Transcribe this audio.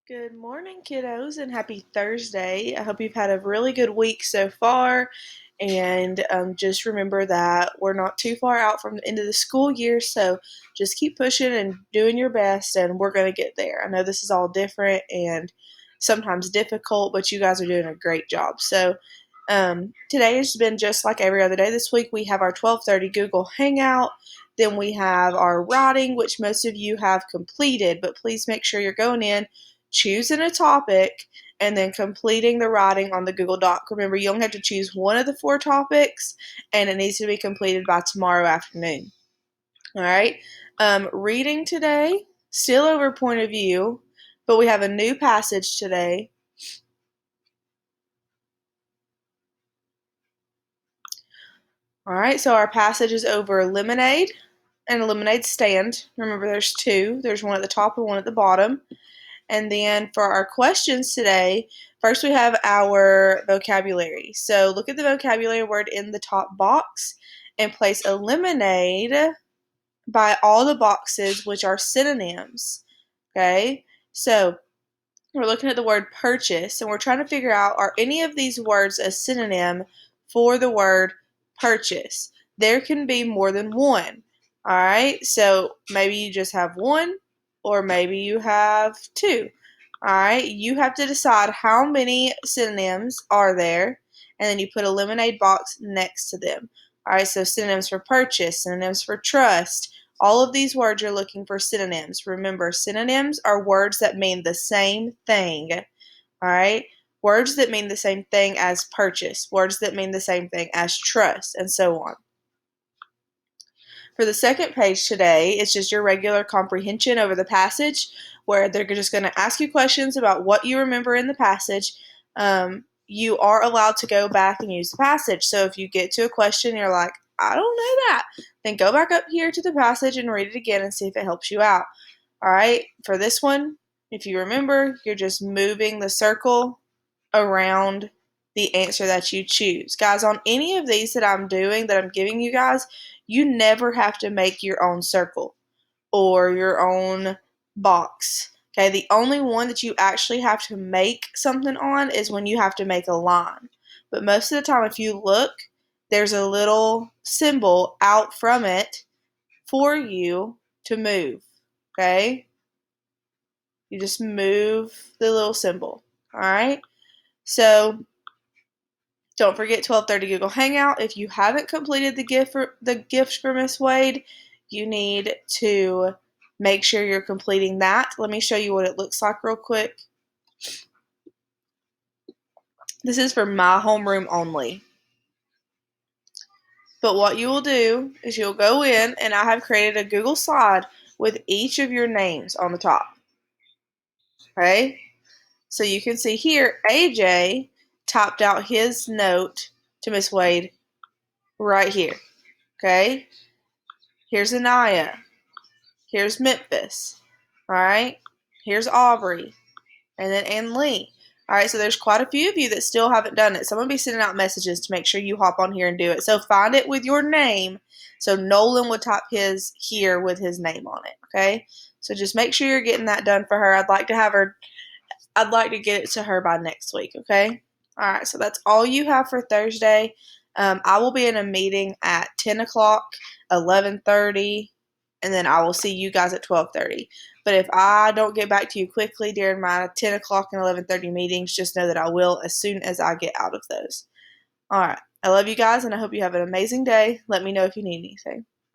Good morning, kiddos, and happy Thursday. I hope you've had a really good week so far. And just remember that we're not too far out from the end of the school year, so just keep pushing and doing your best, and we're going to get there. I know this is all different and sometimes difficult, but you guys are doing a great job. So today has been just like every other day. This week we have our 12:30 Google Hangout. Then we have our writing, which most of you have completed, but please make sure you're going in, choosing a topic, and then completing the writing on the Google Doc. Remember, you only have to choose one of the 4 topics, and it needs to be completed by tomorrow afternoon. All right. Reading today, still over point of view, but we have a new passage today. All right, so our passage is over lemonade and a lemonade stand. Remember, there's two. There's one at the top and one at the bottom. And then for our questions today, first we have our vocabulary. So look at the vocabulary word in the top box and place a lemonade by all the boxes which are synonyms. Okay, so we're looking at the word purchase and we're trying to figure out, are any of these words a synonym for the word purchase? There can be more than one. All right, so maybe you just have one, or maybe you have two. All right, you have to decide how many synonyms are there, and then you put a lemonade box next to them. All right, so synonyms for purchase, synonyms for trust. All of these words are looking for synonyms. Remember, synonyms are words that mean the same thing. All right, words that mean the same thing as purchase, words that mean the same thing as trust, and so on. For the second page today, it's just your regular comprehension over the passage, where they're just going to ask you questions about what you remember in the passage. You are allowed to go back and use the passage. So if you get to a question and you're like, I don't know that, then go back up here to the passage and read it again and see if it helps you out. All right, for this one, if you remember, you're just moving the circle around the answer that you choose. Guys, on any of these that I'm doing, that I'm giving you guys, you never have to make your own circle or your own box. Okay, the only one that you actually have to make something on is when you have to make a line. But most of the time, if you look, there's a little symbol out from it for you to move. Okay, you just move the little symbol. All right, so don't forget 12:30 Google Hangout. If you haven't completed the gift for Miss Wade, you need to make sure you're completing that. Let me show you what it looks like real quick. This is for my homeroom only. But what you will do is you'll go in, and I have created a Google slide with each of your names on the top. Okay? So you can see here, AJ typed out his note to Miss Wade right here. Okay? Here's Anaya. Here's Memphis. All right. Here's Aubrey. And then Ann Lee. All right. So there's quite a few of you that still haven't done it. So I'm going to be sending out messages to make sure you hop on here and do it. So find it with your name. So Nolan would type his here with his name on it. Okay. So just make sure you're getting that done for her. I'd like to get it to her by next week. Okay. All right. So that's all you have for Thursday. I will be in a meeting at 10 o'clock, 11:30, and then I will see you guys at 12:30. But if I don't get back to you quickly during my 10 o'clock and 11:30 meetings, just know that I will as soon as I get out of those. All right. I love you guys, and I hope you have an amazing day. Let me know if you need anything.